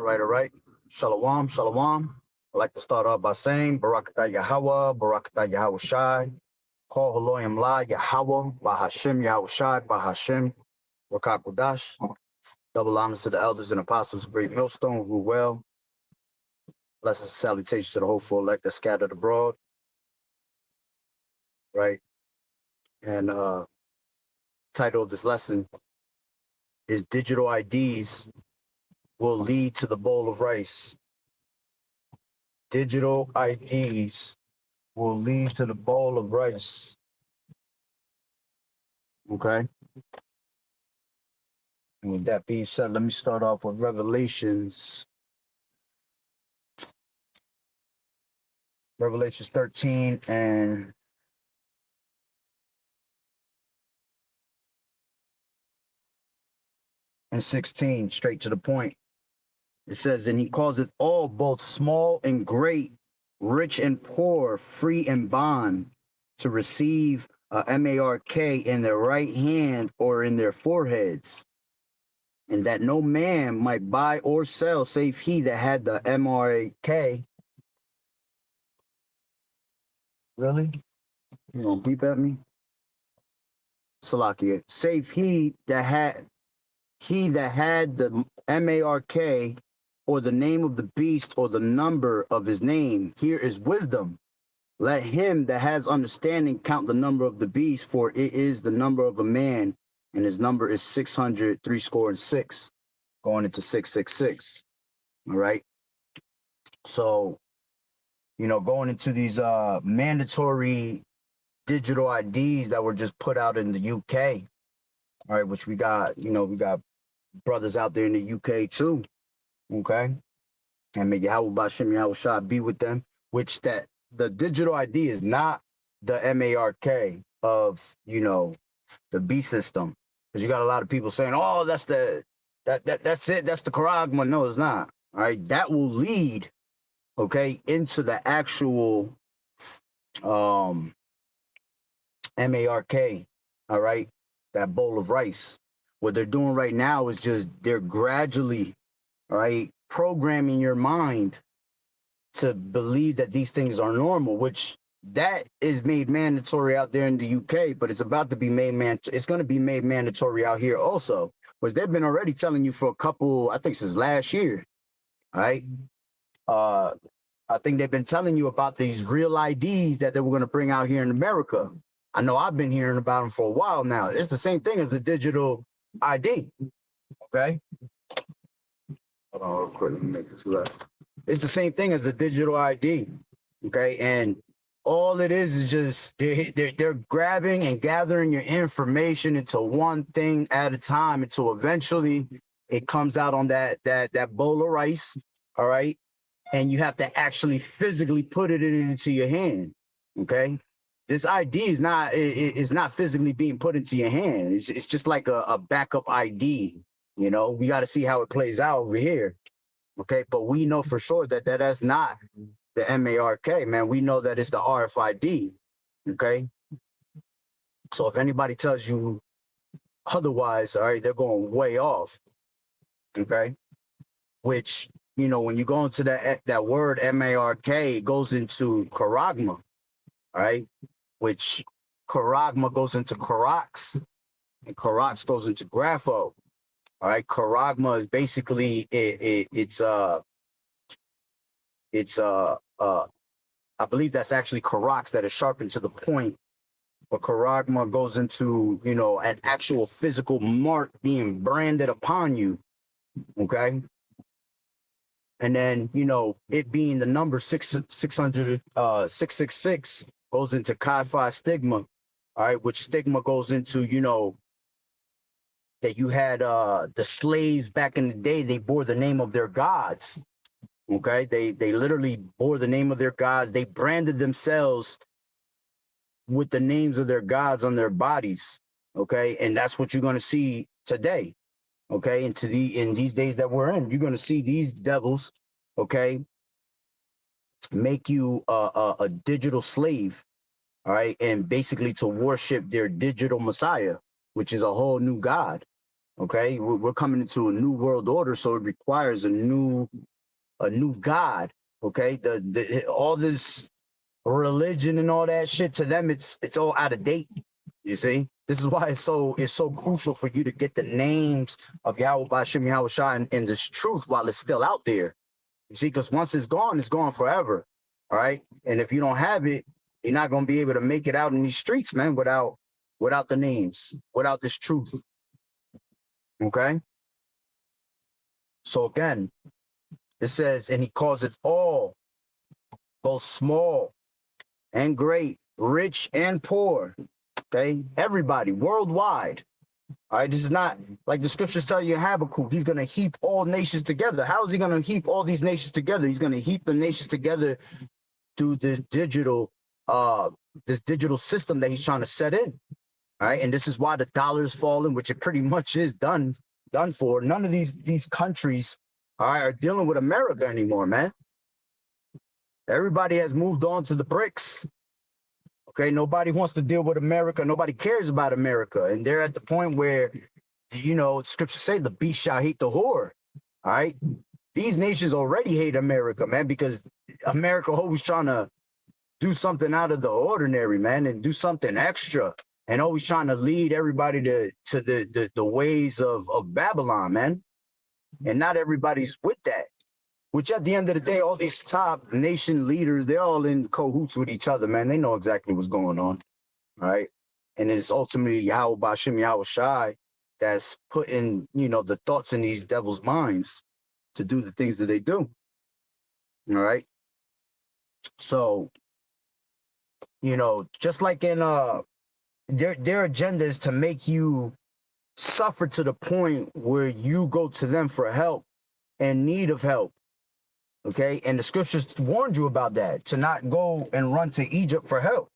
All right. Shalom, shalom. I'd like to start off by saying Barakatah Yahawah, Barakatah Yahweh Shai, Call Haloyim La Yahweh, Bahashem Yahweh Shai, Bahashem, Rakakudash. Double honors to the elders and apostles of Great Millstone, who well. Blessings and salutations to the hopeful elect that scattered abroad. Right. And title of this lesson is Digital IDs Will Lead to the Bowl of Rice. Digital IDs will lead to the bowl of rice. Okay. And with that being said, let me start off with Revelations 13 and 16, straight to the point. It says, and he causeth all, both small and great, rich and poor, free and bond, to receive a mark in their right hand or in their foreheads, and that no man might buy or sell save he that had the mark. Really? You gonna beep at me? Salakia. Save he that had the mark, or the name of the beast, or the number of his name. Here is wisdom. Let him that has understanding count the number of the beast, for it is the number of a man, and his number is 666, going into 666. All right. So, going into these mandatory digital IDs that were just put out in the UK. All right, which we got brothers out there in the UK too. Okay. And may Yahweh Bashem Yahweh Shah be with them, which that the digital ID is not the mark of, the B system. Because you got a lot of people saying, oh, that's it. That's the Karagma. No, it's not. All right. That will lead, okay, into the actual mark. All right. That bowl of rice. What they're doing right now is just they're gradually, all right, programming your mind to believe that these things are normal, which that is made mandatory out there in the UK, but it's about to be it's going to be made mandatory out here also, which they've been already telling you for a couple, I think since last year. All right. I think they've been telling you about these real IDs that they were going to bring out here in America. I know I've been hearing about them for a while now. It's the same thing as the digital ID. Okay. Hold on real quick. Let me make this left. It's the same thing as a digital ID. Okay. And all it is just they're grabbing and gathering your information into one thing at a time until eventually it comes out on that bowl of rice. All right. And you have to actually physically put it into your hand. Okay. This ID is not physically being put into your hand. It's just like a backup ID. We got to see how it plays out over here. Okay. But we know for sure that that's not the mark, man. We know that it's the RFID. Okay. So if anybody tells you otherwise, all right, they're going way off. Okay. Which, when you go into that word mark, it goes into charagma, all right, which charagma goes into karax, and karax goes into grapho. All right, charagma is basically it's I believe that's actually karax that is sharpened to the point, but charagma goes into an actual physical mark being branded upon you. Okay. And then, it being the number 666 goes into Chi-Phi stigma, all right, which stigma goes into, that you had the slaves back in the day, they bore the name of their gods. Okay, they literally bore the name of their gods. They branded themselves with the names of their gods on their bodies. Okay, and that's what you're going to see today. Okay, in these days that we're in, you're going to see these devils, okay, make you a digital slave, all right, and basically to worship their digital messiah, which is a whole new god. Okay, we're coming into a new world order, so it requires a new God. Okay, all this religion and all that shit, to them it's all out of date. You see, this is why it's so crucial for you to get the names of Yahweh Bashim Yahweh Shai and this truth while it's still out there. You see, because once it's gone forever. All right, and if you don't have it, you're not going to be able to make it out in these streets, man, without the names, without this truth. Okay, so again, it says, and he calls it all, both small and great, rich and poor. Okay, everybody worldwide. All right, this is not like the scriptures tell you in Habakkuk. He's going to heap all nations together. How is he going to heap all these nations together? He's going to heap the nations together through this digital system that he's trying to set in. All right, and this is why the dollar is falling, which it pretty much is done for. None of these countries, all right, are dealing with America anymore, man. Everybody has moved on to the BRICS. Okay, nobody wants to deal with America. Nobody cares about America. And they're at the point where, you know, scriptures say the beast shall hate the whore. All right. These nations already hate America, man, because America always trying to do something out of the ordinary, man, and do something extra, and always trying to lead everybody to the ways of Babylon, man. And not everybody's with that. Which at the end of the day, all these top nation leaders, they're all in cahoots with each other, man. They know exactly what's going on, right? And it's ultimately Yahweh Bashim Yahweh Shai that's putting, you know, the thoughts in these devils' minds to do the things that they do, all right? So, you know, just like in their agenda is to make you suffer to the point where you go to them for help and need of help. Okay, and the scriptures warned you about that, to not go and run to Egypt for help.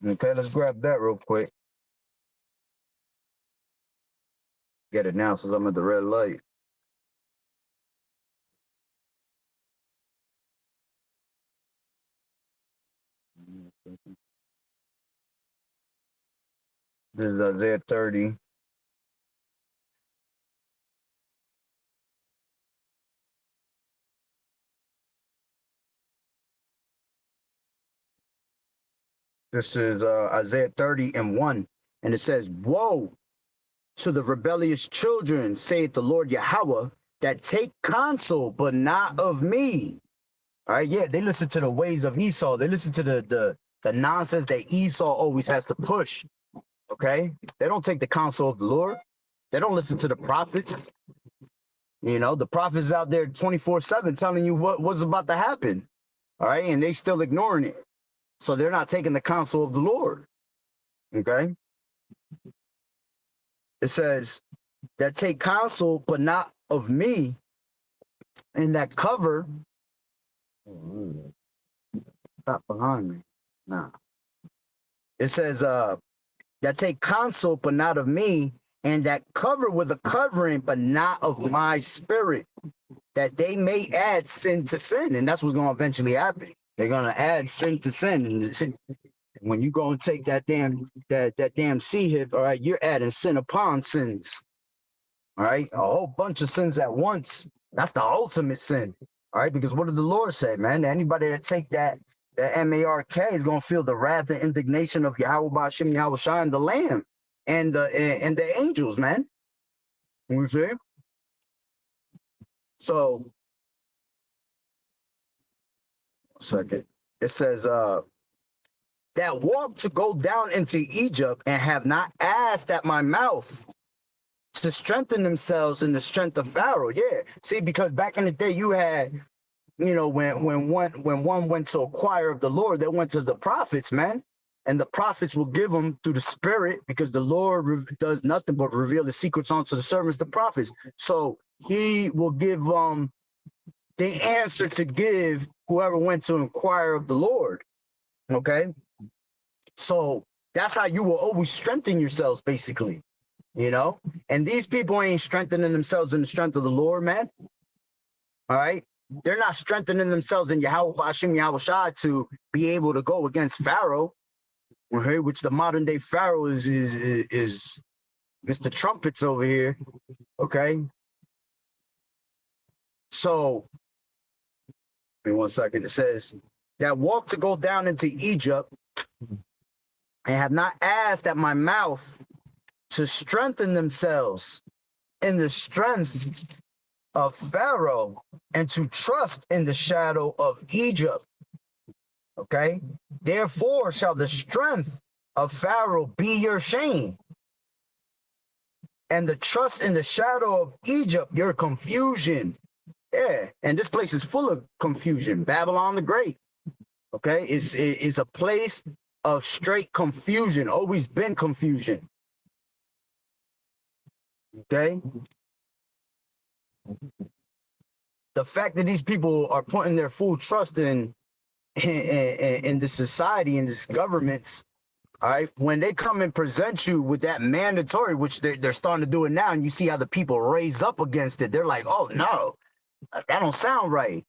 Okay, let's grab that real quick. Get it now since I'm at the red light. This is Isaiah 30. This is Isaiah 30:1. And it says, woe to the rebellious children, saith the Lord Yahweh, that take counsel, but not of me. All right, yeah, they listen to the ways of Esau. They listen to the nonsense that Esau always has to push. Okay, they don't take the counsel of the Lord. They don't listen to the prophets. You know, the prophets out there 24/7 telling you what's about to happen. All right, and they still ignoring it. So they're not taking the counsel of the Lord. Okay. It says that take counsel, but not of me. And that cover. Stop behind me. Nah. It says that take counsel, but not of me, and that cover with a covering, but not of my spirit, that they may add sin to sin. And that's what's going to eventually happen. They're going to add sin to sin. And when you go and take that damn sea hip, all right, you're adding sin upon sins. All right, a whole bunch of sins at once. That's the ultimate sin. All right, because what did the Lord say, man? Anybody that take that MARK is going to feel the wrath and indignation of Yahweh Bashim Yahweh Shai and the Lamb and the angels, man. You see? So, a second. It says, that walk to go down into Egypt and have not asked at my mouth to strengthen themselves in the strength of Pharaoh. Yeah. See, because back in the day you had, you know, when one went to acquire of the Lord, they went to the prophets, man. And the prophets will give them through the spirit, because the Lord does nothing but reveal the secrets unto the servants, the prophets. So he will give the answer to give whoever went to inquire of the Lord. Okay. So that's how you will always strengthen yourselves, basically, you know? And these people ain't strengthening themselves in the strength of the Lord, man. All right. They're not strengthening themselves in Yahweh Bashim Yahweh Shai to be able to go against Pharaoh, okay, which the modern day Pharaoh is Mr. Trumpets over here. Okay. So, give me 1 second. It says, that walk to go down into Egypt and have not asked at my mouth to strengthen themselves in the strength of Pharaoh and to trust in the shadow of Egypt. Okay. Therefore shall the strength of Pharaoh be your shame, and the trust in the shadow of Egypt your confusion. Yeah, and this place is full of confusion. Babylon the Great. Okay, it's a place of straight confusion. Always been confusion. Okay. The fact that these people are putting their full trust in the society and this governments, all right, when they come and present you with that mandatory, which they're starting to do it now, and you see how the people raise up against it, they're like, oh no, that don't sound right.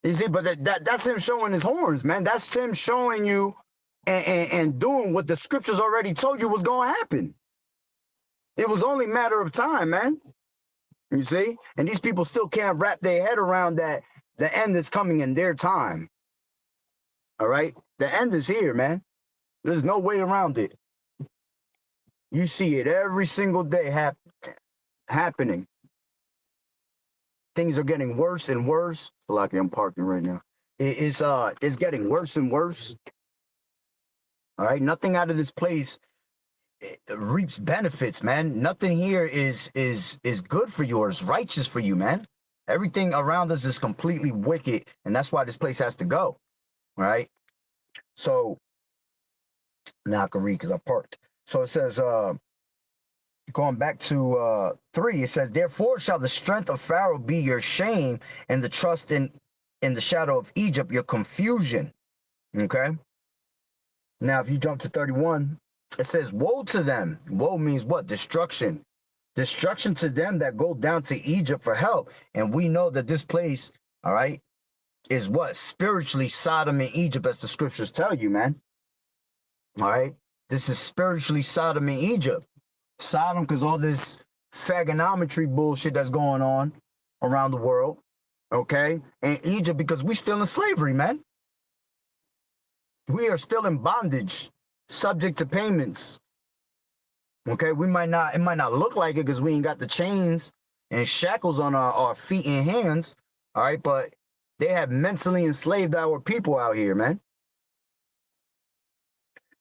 You see, but that's him showing his horns, man. That's him showing you and doing what the scriptures already told you was going to happen. It was only a matter of time, man. You see? And these people still can't wrap their head around that the end is coming in their time. All right? The end is here, man. There's no way around it. You see it every single day happening. Things are getting worse and worse. Like I'm parking right now. It's getting worse and worse. All right? Nothing out of this place reaps benefits, man. Nothing here is good for you or is righteous for you, man. Everything around us is completely wicked, and that's why this place has to go. All right. So now I can read because I parked. So it says, going back to 3, it says, therefore shall the strength of Pharaoh be your shame, and the trust in the shadow of Egypt your confusion. Okay. Now if you jump to 31, it says, woe to them. Woe means what? Destruction. Destruction to them that go down to Egypt for help. And we know that this place, all right, is what? Spiritually Sodom and Egypt, as the scriptures tell you, man. All right. This is spiritually Sodom and Egypt. Sodom because all this fagonometry bullshit that's going on around the world. Okay. And Egypt because we still in slavery, man. We are still in bondage, subject to payments. Okay, it might not look like it because we ain't got the chains and shackles on our feet and hands. All right, but they have mentally enslaved our people out here, man.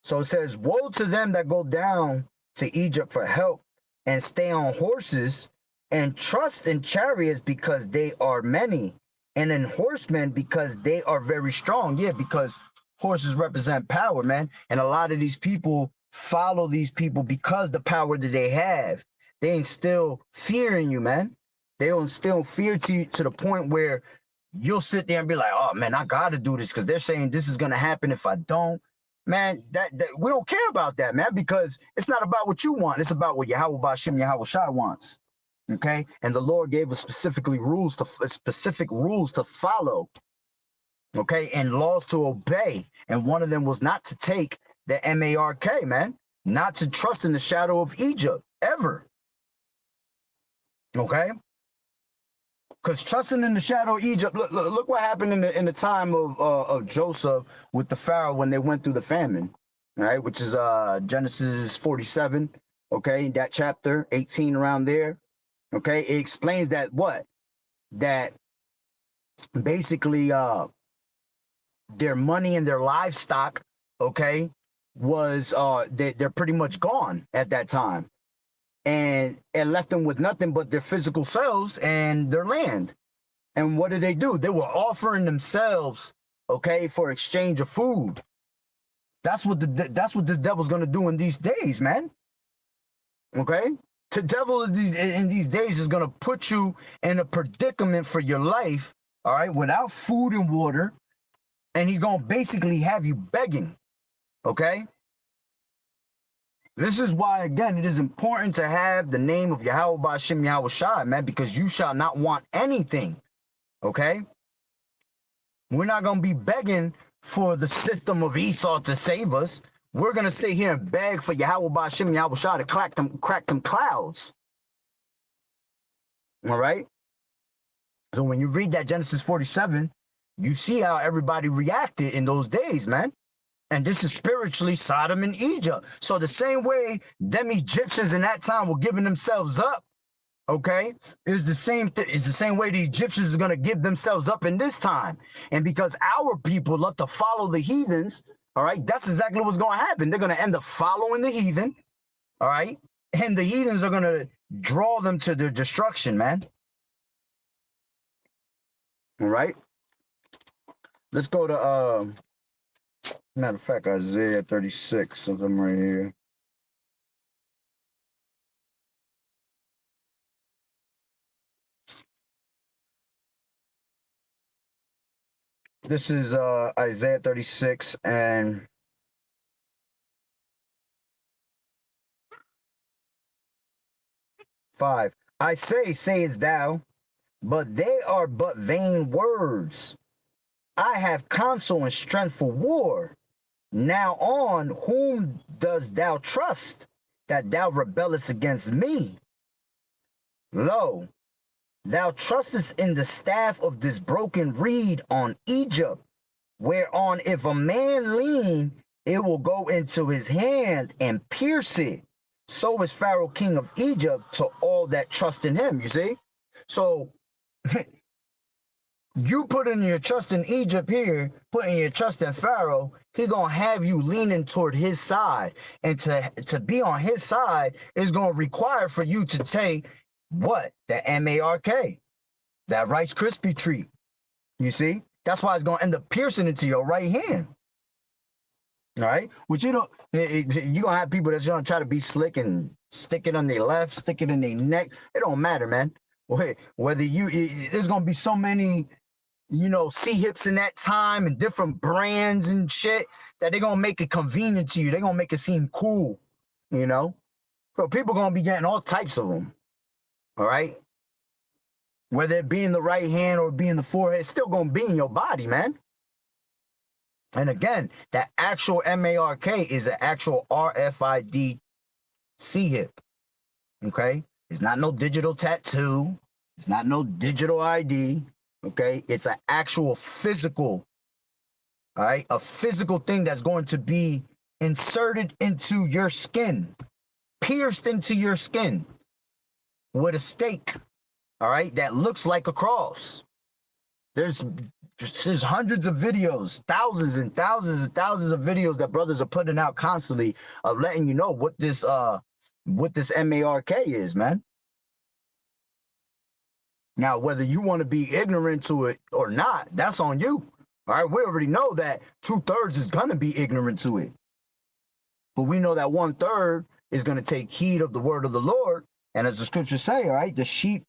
So it says, woe to them that go down to Egypt for help and stay on horses and trust in chariots because they are many, and in horsemen because they are very strong. Yeah, because horses represent power, man. And a lot of these people follow these people because the power that they have. They instill fear in you, man. They instill fear to you to the point where you'll sit there and be like, oh man, I gotta do this because they're saying this is gonna happen if I don't. Man, that we don't care about that, man, because it's not about what you want. It's about what YAHAWAH'S wants. Okay, and the Lord gave us specific rules to follow. Okay, and laws to obey, and one of them was not to take the MARK, man, not to trust in the shadow of Egypt ever. Okay, because trusting in the shadow of Egypt, look what happened in the time of Joseph with the Pharaoh when they went through the famine, all right, which is Genesis 47. Okay, that chapter 18 around there. Okay, it explains that that basically their money and their livestock, okay, was they're pretty much gone at that time, and it left them with nothing but their physical selves and their land. And what did they do? They were offering themselves, okay, for exchange of food. That's what this devil's gonna do in these days, man. Okay, the devil in these days is gonna put you in a predicament for your life, all right, without food and water. And he's going to basically have you begging, okay? This is why, again, it is important to have the name of Yahweh Ba'Shem Yahweh Shai, man, because you shall not want anything, okay? We're not going to be begging for the system of Esau to save us. we're going to stay here and beg for Yahweh Ba'Shem Yahweh Shah to crack them clouds. All right? So when you read that Genesis 47, you see how everybody reacted in those days, man. And this is spiritually Sodom and Egypt. So the same way them Egyptians in that time were giving themselves up, okay, is the same it's the same way the Egyptians are going to give themselves up in this time. And because our people love to follow the heathens, all right, that's exactly what's going to happen. They're going to end up following the heathen, all right, and the heathens are going to draw them to their destruction, man. All right, let's go to matter of fact, Isaiah 36, something right here. This is Isaiah 36 and 5. I say, sayest thou, but they are but vain words. I have counsel and strength for war. Now on whom dost thou trust, that thou rebellest against me? Lo, thou trustest in the staff of this broken reed on Egypt, whereon if a man lean, it will go into his hand and pierce it. So is Pharaoh king of Egypt to all that trust in him, you see? So you putting your trust in Egypt here, putting your trust in Pharaoh, he gonna have you leaning toward his side. And to be on his side is gonna require for you to take what? The MARK, that Rice Krispie treat. You see? That's why it's gonna end up piercing into your right hand. All right? Which you don't, you're gonna have people that's gonna try to be slick and stick it on their left, stick it in their neck. It don't matter, man. Whether there's gonna be so many, C-hips in that time and different brands and shit that they're gonna make it convenient to you. They're gonna make it seem cool, So people gonna be getting all types of them. All right? Whether it be in the right hand or be in the forehead, it's still gonna be in your body, man. And again, that actual MARK is an actual RFID C-hip. Okay? It's not no digital tattoo. It's not no digital ID. Okay, it's an actual physical, all right, a physical thing that's going to be inserted into your skin, pierced into your skin with a stake, all right, that looks like a cross. There's hundreds of videos, thousands and thousands and thousands of videos that brothers are putting out constantly of letting you know what this MARK is, man. Now, whether you want to be ignorant to it or not, that's on you. All right, we already know that 2/3 is going to be ignorant to it. But we know that 1/3 is going to take heed of the word of the Lord. And as the scriptures say, all right, the sheep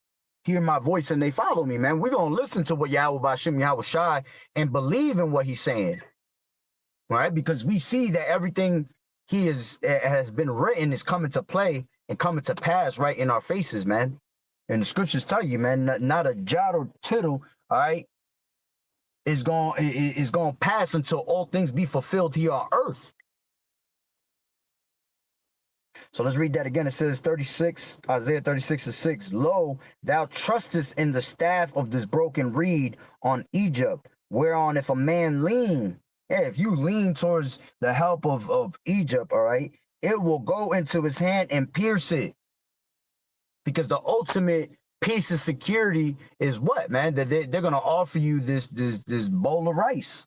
hear my voice and they follow me, man. We're going to listen to what Yahweh Ba'Shem Yahweh Shai and believe in what he's saying. All right, because we see that everything he has been written is coming to play and coming to pass right in our faces, man. And the scriptures tell you, man, not a jot or tittle, all right, is going to pass until all things be fulfilled here on earth. So let's read that again. It says Isaiah 36:6. Lo, thou trustest in the staff of this broken reed on Egypt, whereon if a man lean, if you lean towards the help of Egypt, all right, it will go into his hand and pierce it. Because the ultimate piece of security is what, man? That they're going to offer you this bowl of rice.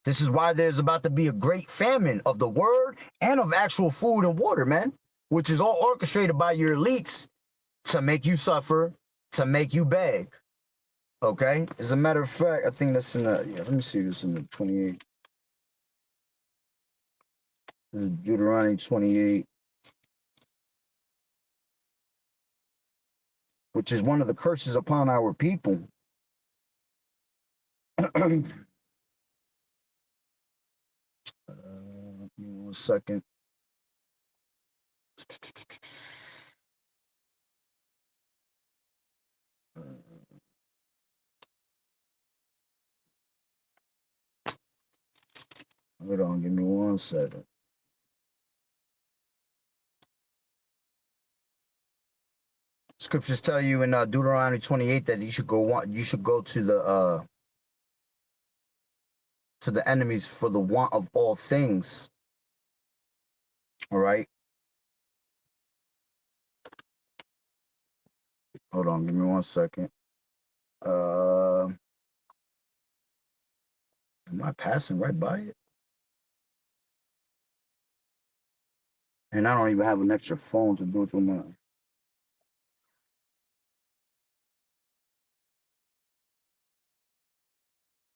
This is why there's about to be a great famine of the word and of actual food and water, man, which is all orchestrated by your elites to make you suffer, to make you beg. Okay? As a matter of fact, I think that's in let me see this in the 28. This is Deuteronomy 28. Which is one of the curses upon our people. Give me 1 second. Hold on, give me 1 second. Scriptures tell you in Deuteronomy 28 that you should go to the enemies for the want of all things. All right. Hold on, give me 1 second. Am I passing right by it? And I don't even have an extra phone to do it with my.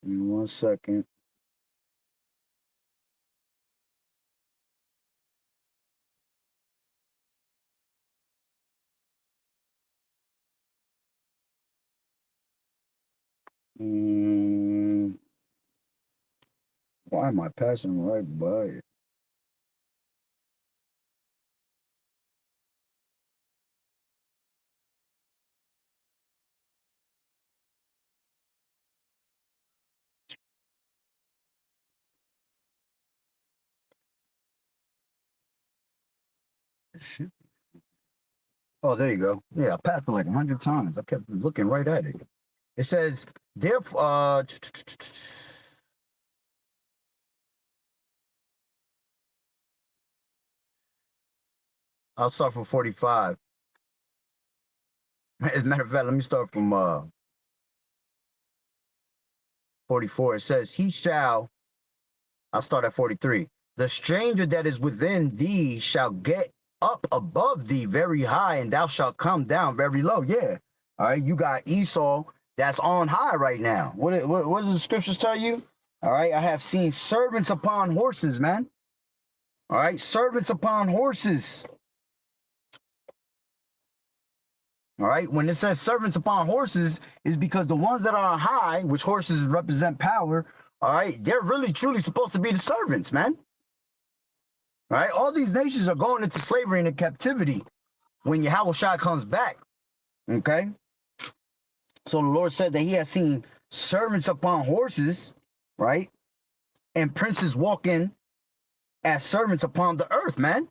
Give me 1 second. Why am I passing right by it? Shit. Oh, there you go. Yeah, I passed it like 100 times. I kept looking right at it. It says, therefore, I'll start from 45. As a matter of fact, let me start from 44. It says, I'll start at 43. The stranger that is within thee shall get up above thee very high, and thou shalt come down very low. Yeah. All right. You got Esau that's on high right now. What does the scriptures tell you? All right. I have seen servants upon horses, man. All right. Servants upon horses. All right. When it says servants upon horses, is because the ones that are high, which horses represent power, all right, they're really truly supposed to be the servants, man. All right. All these nations are going into slavery and in captivity when Yahawashi comes back. Okay. So the Lord said that he has seen servants upon horses, right? And princes walking as servants upon the earth, man.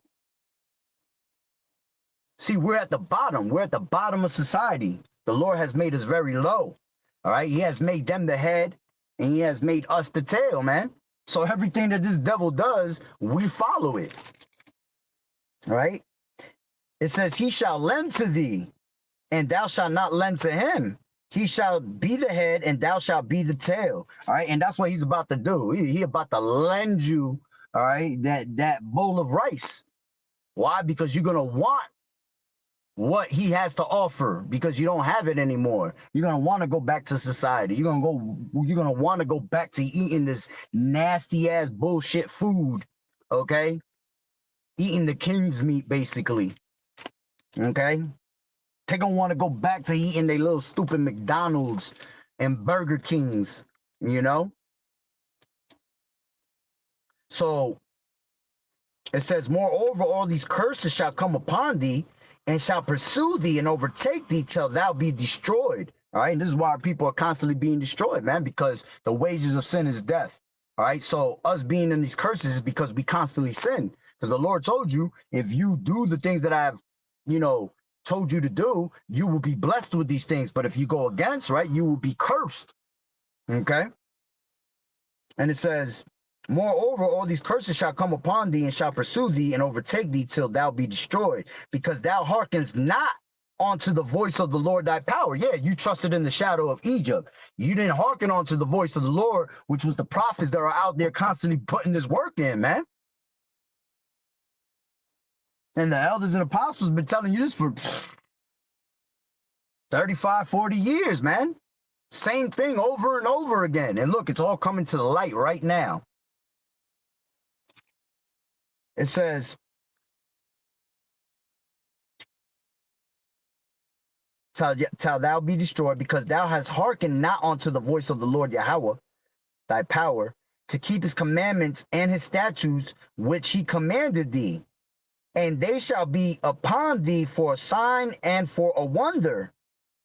See, we're at the bottom. We're at the bottom of society. The Lord has made us very low. All right. He has made them the head and he has made us the tail, man. So everything that this devil does, we follow it. All right. It says, he shall lend to thee, and thou shalt not lend to him. He shall be the head, and thou shalt be the tail. All right. And that's what he's about to do. He about to lend you, all right, that bowl of rice. Why? Because you're going to want what he has to offer because you don't have it anymore. You're going to want to go back to society. You're going to want to go back to eating this nasty ass bullshit food. Okay. Eating the king's meat, basically. Okay. They're going to want to go back to eating their little stupid McDonald's and Burger Kings, you know? So it says, moreover, all these curses shall come upon thee and shall pursue thee and overtake thee till thou be destroyed. All right. And this is why people are constantly being destroyed, man, because the wages of sin is death. All right. So us being in these curses is because we constantly sin. Because the Lord told you, if you do the things that I have, told you to do, you will be blessed with these things. But if you go against, right, you will be cursed. Okay. And it says, moreover, all these curses shall come upon thee and shall pursue thee and overtake thee till thou be destroyed, because thou hearkenest not unto the voice of the Lord thy power. Yeah, you trusted in the shadow of Egypt. You didn't hearken unto the voice of the Lord, which was the prophets that are out there constantly putting this work in, man. And the elders and apostles have been telling you this for 35, 40 years, man. Same thing over and over again. And look, it's all coming to the light right now. It says, till thou be destroyed, because thou hast hearkened not unto the voice of the Lord Yahweh, thy power, to keep his commandments and his statutes, which he commanded thee. And they shall be upon thee for a sign and for a wonder,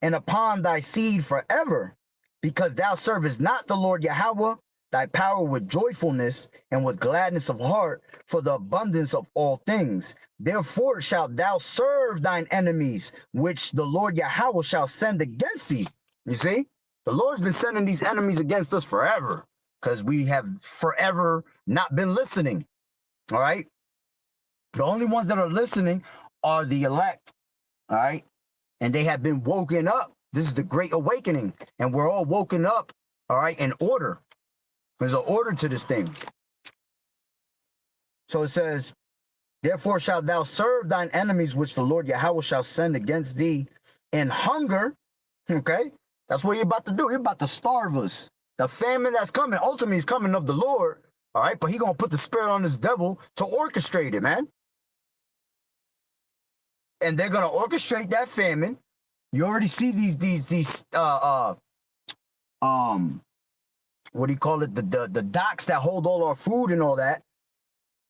and upon thy seed forever, because thou servest not the Lord Yahweh, thy power with joyfulness and with gladness of heart for the abundance of all things. Therefore shalt thou serve thine enemies, which the Lord Yahweh shall send against thee. You see, the Lord's been sending these enemies against us forever because we have forever not been listening. All right. The only ones that are listening are the elect. All right. And they have been woken up. This is the great awakening. And we're all woken up. All right. In order. There's an order to this thing. So it says, therefore shalt thou serve thine enemies, which the Lord Yahweh shall send against thee in hunger. Okay. That's what you're about to do. You're about to starve us. The famine that's coming, ultimately is coming of the Lord. All right. But he going to put the spirit on this devil to orchestrate it, man. And they're going to orchestrate that famine. You already see these what do you call it? The docks that hold all our food and all that.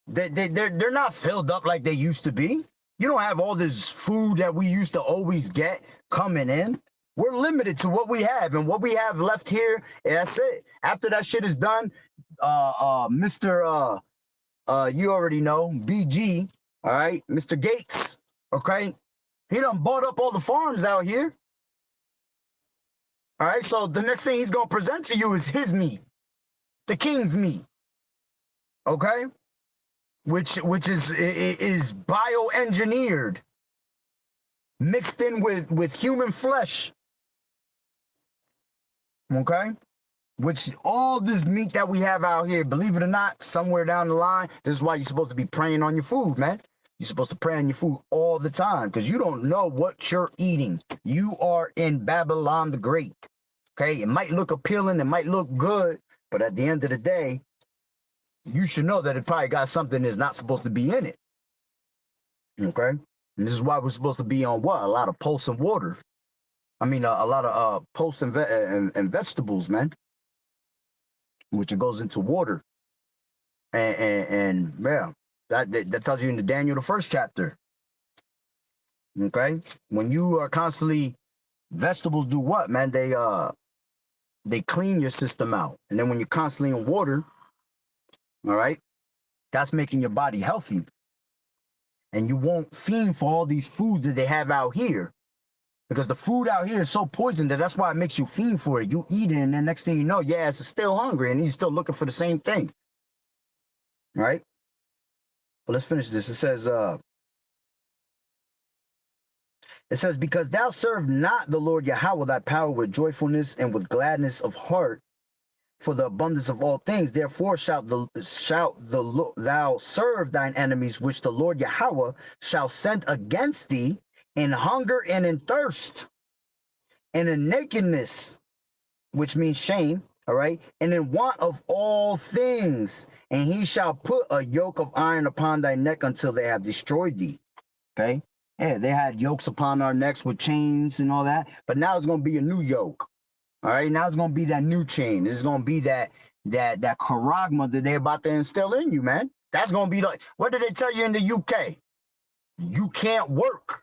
They're not filled up like they used to be. You don't have all this food that we used to always get coming in. We're limited to what we have, and what we have left here, that's it. After that shit is done, Mr. You already know, BG, all right, Mr. Gates, okay, he done bought up all the farms out here. All right, so the next thing he's gonna present to you is his meat, the king's meat, okay, which is bioengineered, mixed in with human flesh, okay, which all this meat that we have out here, believe it or not, somewhere down the line, this is why you're supposed to be praying on your food, man. You're supposed to pray on your food all the time because you don't know what you're eating. You are in Babylon the Great. Okay, it might look appealing, it might look good, but at the end of the day, you should know that it probably got something that's not supposed to be in it. Okay, and this is why we're supposed to be on what? A lot of pulse and water. I mean, a lot of pulse and vegetables, man, which it goes into water. And yeah, that tells you in the Daniel the 1st chapter. Okay, when you are constantly, vegetables do what, man? They clean your system out. And then when you're constantly in water, all right, that's making your body healthy. And you won't fiend for all these foods that they have out here. Because the food out here is so poisoned that's why it makes you fiend for it. You eat it, and then next thing you know, yeah, it's still hungry, and you're still looking for the same thing. All right? Well, let's finish this. It says, because thou serve not the Lord Yahweh thy power with joyfulness and with gladness of heart for the abundance of all things, therefore shalt thou serve thine enemies, which the Lord Yahweh shall send against thee in hunger and in thirst and in nakedness, which means shame, all right, and in want of all things, and he shall put a yoke of iron upon thy neck until they have destroyed thee. Okay. Yeah, they had yokes upon our necks with chains and all that, but now it's going to be a new yoke. All right, now it's going to be that new chain. It's going to be that charagma that they're about to instill in you, man. That's going to be like, what did they tell you in the UK? You can't work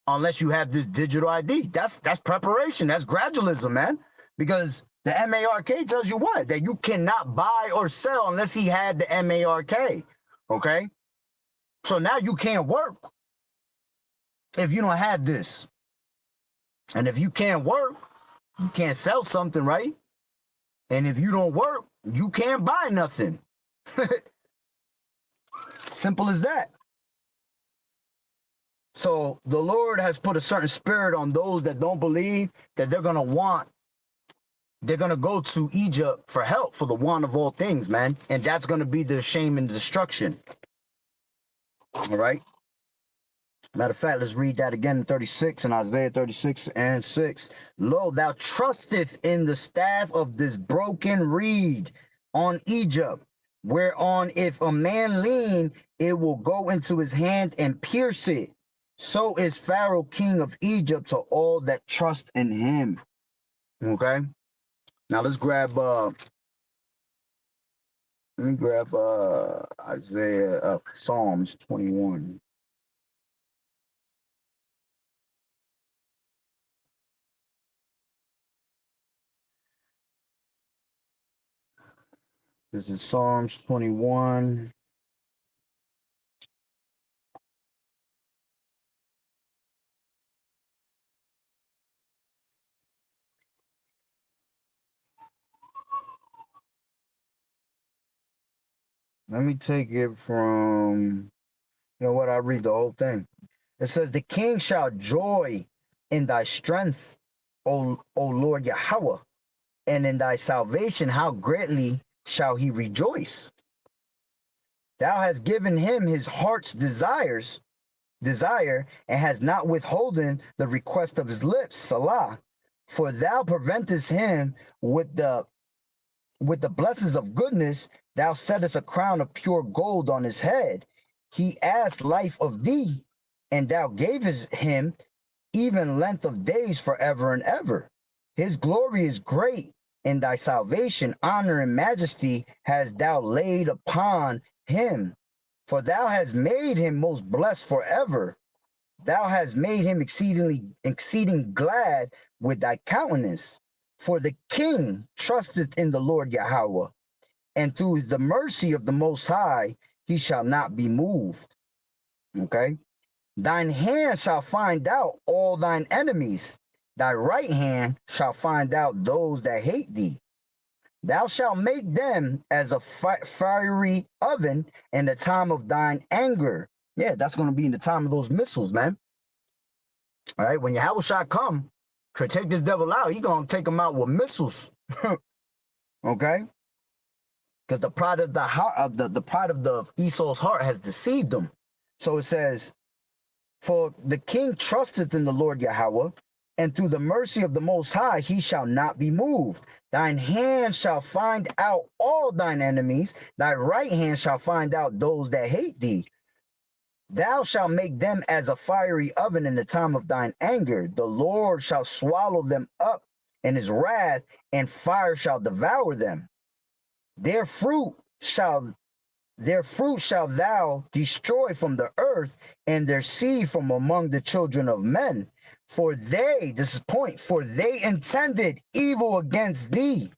unless you have this digital ID. That's preparation. That's gradualism, man. Because the MARK tells you what? That you cannot buy or sell unless he had the MARK. Okay? So now you can't work if you don't have this. And if you can't work, you can't sell something, right? And if you don't work, you can't buy nothing. Simple as that. So the Lord has put a certain spirit on those that don't believe that they're going to go to Egypt for help for the want of all things, man. And that's going to be the shame and destruction. All right. Matter of fact, let's read that again in 36, in Isaiah 36 and 6. Lo, thou trusteth in the staff of this broken reed on Egypt, whereon if a man lean, it will go into his hand and pierce it. So is Pharaoh king of Egypt to all that trust in him. Okay. Now let's grab Isaiah Psalms 21. This is Psalms 21. Let me take it from, you know what, I'll read the whole thing. It says, the king shall joy in thy strength, O Lord Yahweh, and in thy salvation how greatly shall he rejoice. Thou hast given him his heart's desire, and has not withholden the request of his lips, Salah. For thou preventest him with the blessings of goodness, thou settest a crown of pure gold on his head. He asked life of thee, and thou gavest him even length of days forever and ever. His glory is great, in thy salvation, honor and majesty hast thou laid upon him. For thou hast made him most blessed forever. Thou hast made him exceeding glad with thy countenance. For the king trusteth in the Lord Yahweh, and through the mercy of the Most High he shall not be moved. Okay? Thine hand shall find out all thine enemies. Thy right hand shall find out those that hate thee. Thou shalt make them as a fiery oven in the time of thine anger. Yeah, that's going to be in the time of those missiles, man. All right, when Yahweh shall come to take this devil out, he's going to take him out with missiles. Okay? Because the pride of the heart of the pride of the Esau's heart has deceived him. So it says, for the king trusteth in the Lord Yahweh, and through the mercy of the Most High he shall not be moved. Thine hand shall find out all thine enemies, thy right hand shall find out those that hate thee. Thou shalt make them as a fiery oven in the time of thine anger. The Lord shall swallow them up in his wrath, and fire shall devour them. Their fruit shall thou destroy from the earth, and their seed from among the children of men. For they, this is point, for they intended evil against thee.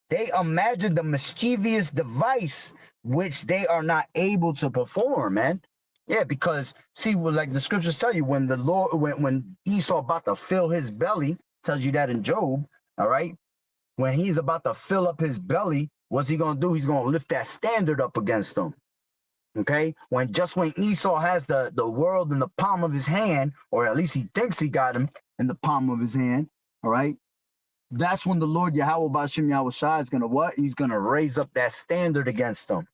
They imagined the mischievous device which they are not able to perform, man. Yeah, because see, well, like the scriptures tell you, when the Lord, when Esau about to fill his belly, tells you that in Job, all right? When he's about to fill up his belly, what's he gonna do? He's gonna lift that standard up against them. Okay, when Esau has the world in the palm of his hand, or at least he thinks he got him in the palm of his hand, all right, that's when the Lord Yahweh Bashim Yahushua is gonna what? He's gonna raise up that standard against them.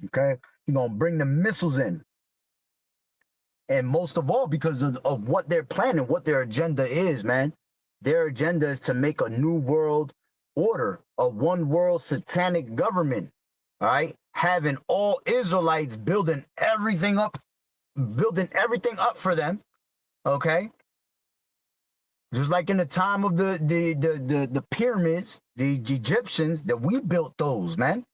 Okay, he's gonna bring the missiles in, and most of all because of what they're planning, what their agenda is, man. Their agenda is to make a new world order, a one world satanic government. All right, having all Israelites building everything up for them. Okay, just like in the time of the pyramids, the Egyptians, that we built those, man.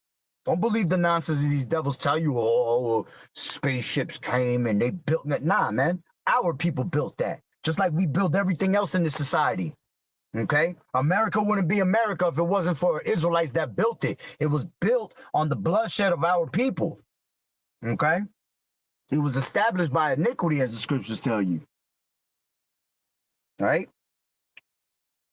Don't believe the nonsense these devils tell you. Oh, spaceships came and they built that. Nah, man, our people built that, just like we built everything else in this society. Okay, America wouldn't be America if it wasn't for Israelites that built it. It was built on the bloodshed of our people. Okay, it was established by iniquity, as the scriptures tell you. All right,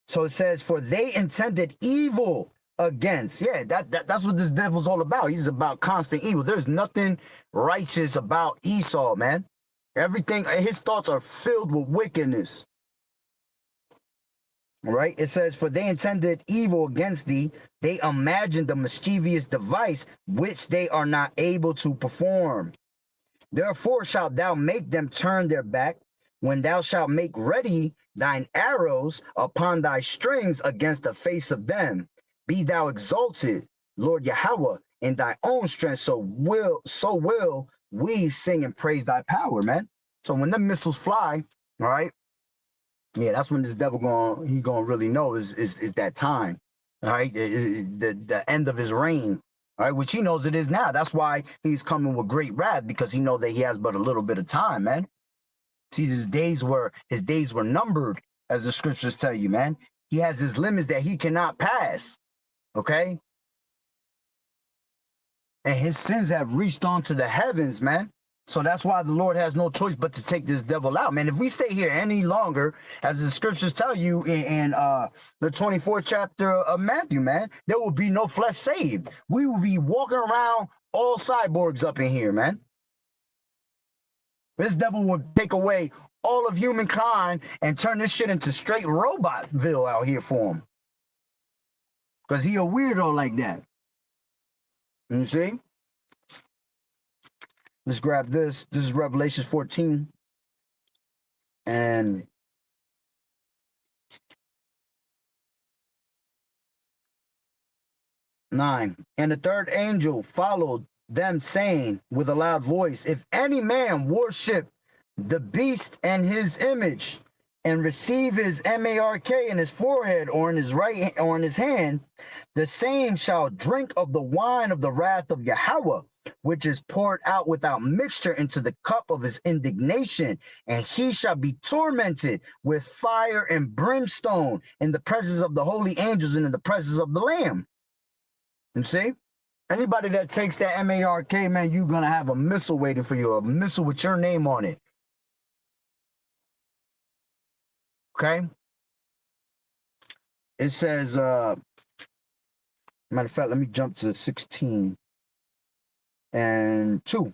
so it says, for they intended evil against. Yeah, that's what this devil's all about. He's about constant evil. There's nothing righteous about Esau, man. Everything, his thoughts are filled with wickedness. All right, it says, for they intended evil against thee, they imagined a mischievous device which they are not able to perform. Therefore shalt thou make them turn their back, when thou shalt make ready thine arrows upon thy strings against the face of them. Be thou exalted, Lord Yahweh, in thy own strength, so will we sing and praise thy power, man. So when the missiles fly, all right, yeah, that's when this devil gonna really know is that time. All right, the end of his reign. All right, which he knows it is now. That's why he's coming with great wrath, because he knows that he has but a little bit of time, man. See, his days were numbered, as the scriptures tell you, man. He has his limits that he cannot pass. Okay, and his sins have reached onto the heavens, man. So that's why the Lord has no choice but to take this devil out, man. If we stay here any longer, as the scriptures tell you in the 24th chapter of Matthew, man, there will be no flesh saved. We will be walking around all cyborgs up in here, man. This devil will take away all of humankind and turn this shit into straight Robotville out here for him. Because he a weirdo like that. You see? Let's grab this. This is Revelation 14. And nine. And the third angel followed them, saying with a loud voice, if any man worship the beast and his image, and receive his mark in his forehead or in his right or in his hand, the same shall drink of the wine of the wrath of Yahweh, which is poured out without mixture into the cup of his indignation, and he shall be tormented with fire and brimstone in the presence of the holy angels and in the presence of the Lamb. You see? Anybody that takes that mark, man, you're going to have a missile waiting for you, a missile with your name on it. Okay? It says, matter of fact, let me jump to 16 and 2.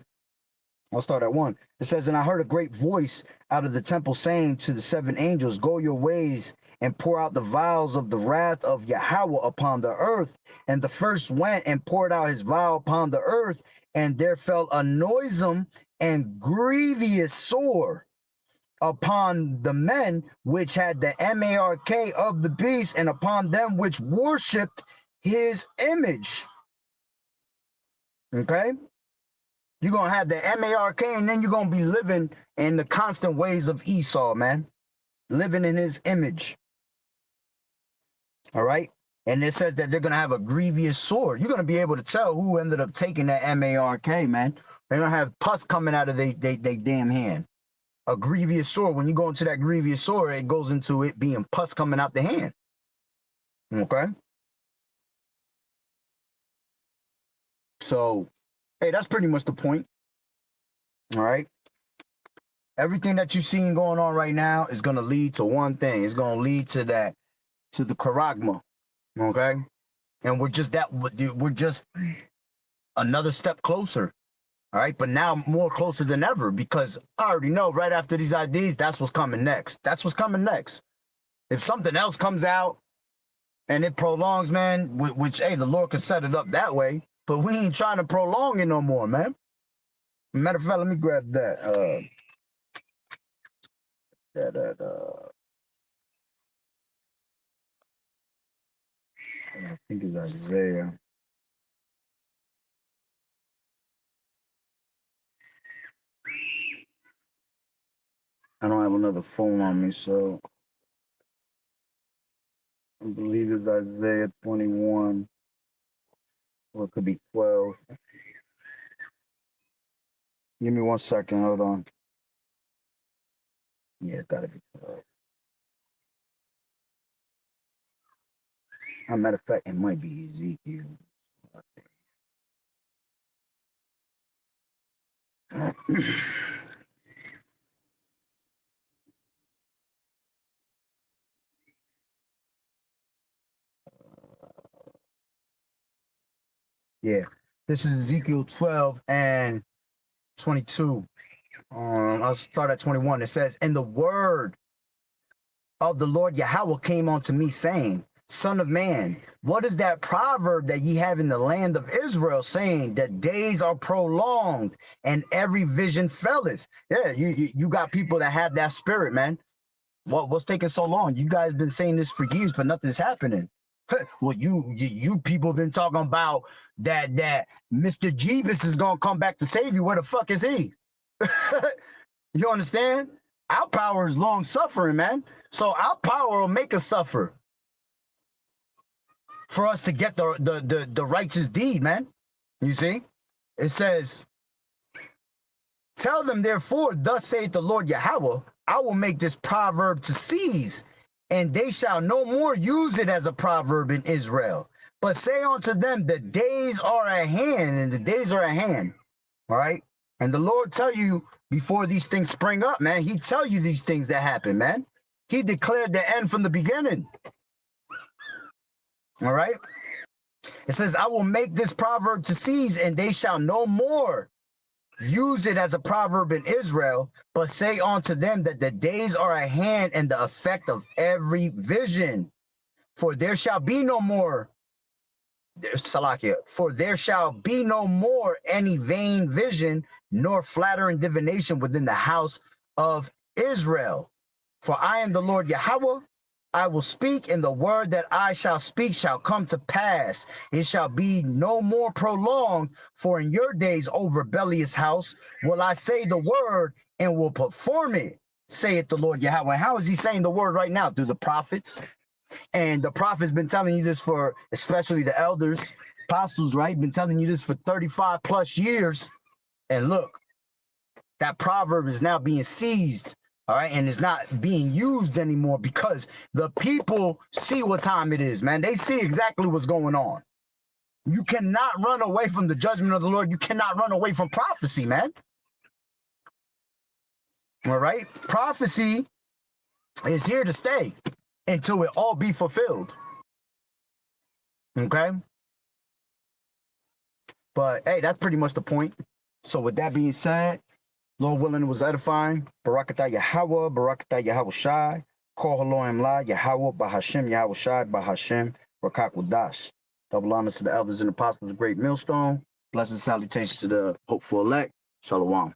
I'll start at 1. It says, and I heard a great voice out of the temple saying to the 7 angels, go your ways and pour out the vials of the wrath of Yahweh upon the earth. And the first went and poured out his vial upon the earth, and there fell a noisome and grievous sore upon the men which had the mark of the beast, and upon them which worshipped his image. Okay? You're going to have the mark, and then you're going to be living in the constant ways of Esau, man. Living in his image. All right? And it says that they're going to have a grievous sore. You're going to be able to tell who ended up taking that mark, man. They're going to have pus coming out of their damn hand. A grievous sore, when you go into that grievous sore, it goes into it being pus coming out the hand. Okay? So, hey, that's pretty much the point. All right? Everything that you're seeing going on right now is going to lead to one thing. It's going to lead to that, to the charagma. Okay? And we're just another step closer. All right, but now more closer than ever, because I already know right after these IDs, that's what's coming next. That's what's coming next. If something else comes out and it prolongs, man, which, hey, the Lord can set it up that way, but we ain't trying to prolong it no more, man. Matter of fact, let me grab that. I think it's Isaiah. I don't have another phone on me, so I believe it's Isaiah 21, or it could be 12. Give me 1 second, hold on. Yeah, it's gotta be 12. As a matter of fact, it might be Ezekiel. Yeah, this is Ezekiel 12 and 22. I'll start at 21. It says, and the word of the Lord Yahweh came unto me, saying, son of man, what is that proverb that ye have in the land of Israel, saying that days are prolonged and every vision faileth? Yeah, you got people that have that spirit, man. What's taking so long? You guys been saying this for years, but nothing's happening. Well, you people been talking about that Mr. Jeebus is gonna come back to save you. Where the fuck is he? You understand? Our power is long suffering, man. So our power will make us suffer for us to get the righteous deed, man. You see? It says, tell them therefore, thus saith the Lord Yahweh, I will make this proverb to cease, and they shall no more use it as a proverb in Israel, But say unto them, the days are at hand, and the days are at hand. All right. And the Lord tell you before these things spring up, man. He tell you these things that happen, man. He declared the end from the beginning. All right. It says, I will make this proverb to cease, and they shall no more use it as a proverb in Israel, but say unto them that the days are at hand and the effect of every vision. For there shall be no more, Salakia, for there shall be no more any vain vision, nor flattering divination within the house of Israel. For I am the Lord Yahweh. I will speak, and the word that I shall speak shall come to pass. It shall be no more prolonged, for in your days, O rebellious house, will I say the word and will perform it, saith the Lord Yahweh. How is he saying the word right now? Through the prophets. And the prophets been telling you this for, especially the elders, apostles, right? Been telling you this for 35 plus years. And look, that proverb is now being seized. All right, and it's not being used anymore because the people see what time it is, man. They see exactly what's going on. You cannot run away from the judgment of the Lord. You cannot run away from prophecy, man. All right, prophecy is here to stay until it all be fulfilled. Okay, but hey, that's pretty much the point. So with that being said, Lord willing, it was edifying. Barakatah Yahweh, Barakatah Yahweh Shai, Kol Haloim La, Yahweh, Bahashem, Yahweh Shai, Bahashem, Rakak Wadash. Double honor to the elders and apostles of Great Millstone. Blessed salutations to the hopeful elect. Shalom.